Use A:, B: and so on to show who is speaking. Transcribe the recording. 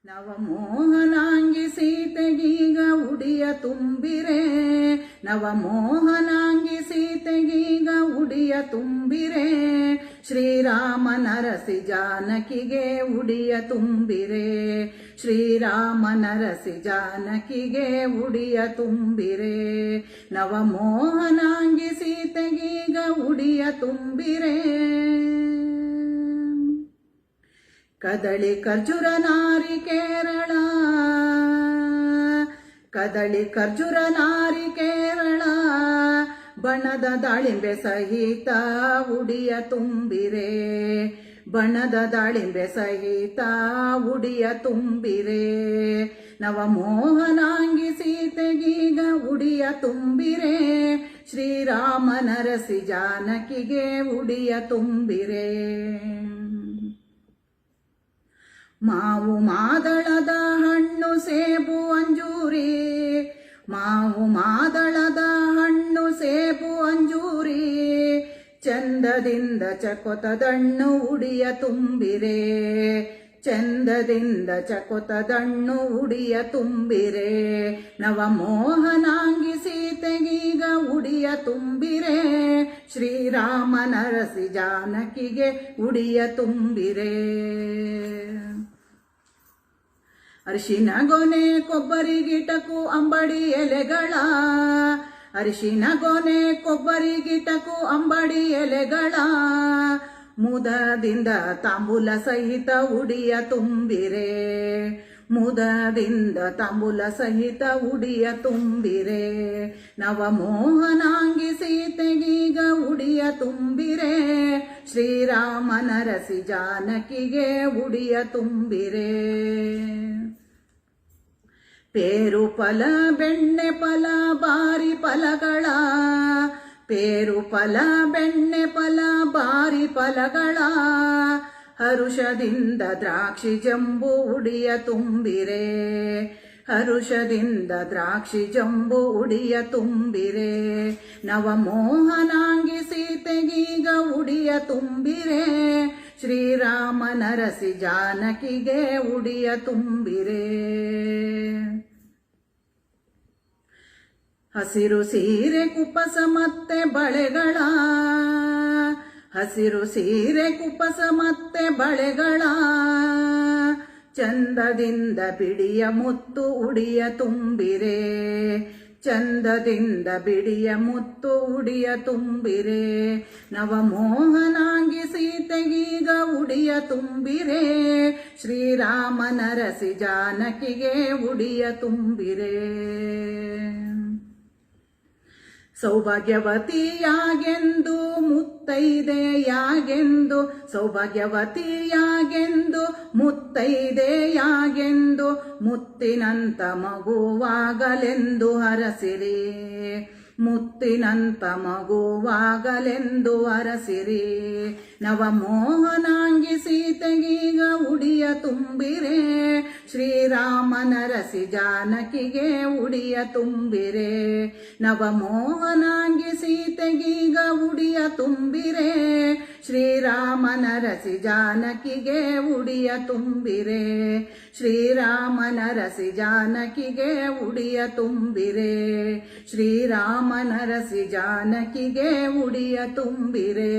A: ನವಮೋಹನಾಂಗಿ ಸೀತೆಗೀಗ ಉಡಿಯ ತುಂಬಿರೆ, ನವಮೋಹನಾಂಗಿ ಸೀತೆಗೀಗ ಉಡಿಯ ತುಂಬಿರೆ, ಶ್ರೀರಾಮನರಸಿ ಜಾನಕಿಗೆ ಉಡಿಯ ತುಂಬಿರೆ, ಶ್ರೀರಾಮನರಸಿ ಜಾನಕಿಗೆ ಉಡಿಯ ತುಂಬಿರೆ, ನವಮೋಹನಾಂಗಿ ಸೀತೆಗೀಗ ಉಡಿಯ ತುಂಬಿರೆ. ಕದಳಿ ಖರ್ಜೂರ ನಾರಿಕೇರಳ, ಕದಳಿ ಖರ್ಜೂರ ನಾರಿಕೇರಳ, ಬಣದ ದಾಳಿಂಬೆ ಸಹಿತ ಉಡಿಯ ತುಂಬಿರೆ, ಬಣದ ದಾಳಿಂಬೆ ಸಹಿತ ಉಡಿಯ ತುಂಬಿರೆ, ನವಮೋಹನಾಂಗಿ ಸೀತೆಗೀಗ ಉಡಿಯ ತುಂಬಿರೆ, ಶ್ರೀರಾಮನರಸಿ ಜಾನಕಿಗೆ ಉಡಿಯ ತುಂಬಿರೆ. ಮಾವು ಮಾದಳದ ಹಣ್ಣು ಸೇಬು ಅಂಜೂರಿ, ಮಾವು ಮಾದಳದ ಹಣ್ಣು ಸೇಬು ಅಂಜೂರಿ, ಚಂದದಿಂದ ಚಕೋತದಣ್ಣು ಉಡಿಯ ತುಂಬಿರೆ, ಚಂದದಿಂದ ಚಕೋತದಣ್ಣು ಉಡಿಯ ತುಂಬಿರೆ, ನವಮೋಹನಾಂಗಿ ಸೀತೆಗೀಗ ಉಡಿಯ ತುಂಬಿರೆ, ಶ್ರೀರಾಮನರಸಿ ಜಾನಕಿಗೆ ಉಡಿಯ ತುಂಬಿರೆ. ಅರಿಶಿನ ಗೊನೆ ಕೊಬ್ಬರಿ ಗಿಟಕು ಅಂಬಡಿ ಎಲೆಗಳ, ಅರಿಶಿನ ಗೊನೆ ಕೊಬ್ಬರಿ ಗಿಟಕು ಅಂಬಡಿ ಎಲೆಗಳ, ಮುದದಿಂದ ತಾಂಬೂಲ ಸಹಿತ ಉಡಿಯ ತುಂಬಿರೆ, ಮುದದಿಂದ ತಾಂಬೂಲ ಸಹಿತ ಉಡಿಯ ತುಂಬಿರೆ, ನವಮೋಹನಾಂಗಿ ಸೀತೆಗೀಗ ಉಡಿಯ ತುಂಬಿರೆ, ಶ್ರೀರಾಮನರಸಿ ಜಾನಕಿಗೆ ಉಡಿಯ ತುಂಬಿರೆ. ಪೇರು ಫಲ ಬೆಣ್ಣೆ ಫಲ ಬಾರಿ ಫಲಗಳ, ಪೇರು ಫಲ ಬೆಣ್ಣೆ ಫಲ ಬಾರಿ ಫಲಗಳ, ಹರುಷದಿಂದ ದ್ರಾಕ್ಷಿ ಜಂಬು ಉಡಿಯ ತುಂಬಿರೆ, ಹರುಷದಿಂದ ದ್ರಾಕ್ಷಿ ಜಂಬು ಉಡಿಯ ತುಂಬಿರೆ, ನವಮೋಹನಾಂಗಿ ಸೀತೆಗೀಗ ಉಡಿಯ ತುಂಬಿರೆ, ಶ್ರೀರಾಮನರಸಿ ಜಾನಕಿಗೆ ಉಡಿಯ ತುಂಬಿರೆ. ಹಸಿರು ಸೀರೆ ಕುಪಸ ಮತ್ತೆ ಬಳೆಗಳ, ಹಸಿರು ಸೀರೆ ಕುಪಸ ಮತ್ತೆ ಬಳೆಗಳ, ಚಂದದಿಂದ ಬಿಡಿಯ ಮುತ್ತು ಉಡಿಯ ತುಂಬಿರೆ, ಚಂದದಿಂದ ಬಿಡಿಯ ಮುತ್ತು ಉಡಿಯ ತುಂಬಿರೆ, ನವಮೋಹನಾಂಗಿ ಸೀತೆಗೀಗ ಉಡಿಯ ತುಂಬಿರೆ, ಶ್ರೀರಾಮನರಸಿ ಜಾನಕಿಗೆ ಉಡಿಯ ತುಂಬಿರೆ. ಸೌಭಾಗ್ಯವತಿಯಾಗೆಂದು ಮುತ್ತೈದೆಯಾಗೆಂದು, ಸೌಭಾಗ್ಯವತಿಯಾಗೆಂದು ಮುತ್ತೈದೆಯಾಗೆಂದು, ಮುತ್ತಿನಂತ ಮಗುವಾಗಲೆಂದು ಹರಸಿರಿ, ಮುತ್ತಿನಂತ ಮಗುವಾಗಲೆಂದು ಹರಸಿರಿ, ನವಮೋಹನಾಂಗಿ ಸೀತೆಗೀಗ ಉಡಿಯ ತುಂಬಿರೆ, ಶ್ರೀರಾಮನರಸಿ ಜಾನಕಿಗೆ ಉಡಿಯ ತುಂಬಿರೆ, ನವಮೋಹನಾಂಗಿ ಸೀತೆಗೀಗ ಉಡಿಯ ತುಂಬಿರೆ, ಶ್ರೀರಾಮನರಸಿ ಜಾನಕಿಗೆ ಉಡಿಯ ತುಂಬಿರೆ, ಶ್ರೀರಾಮನರಸಿ ಜಾನಕಿಗೆ ಉಡಿಯ ತುಂಬಿರೆ, ಶ್ರೀರಾಮನರಸಿ ಜಾನಕಿಗೆ ಉಡಿಯ ತುಂಬಿರೆ.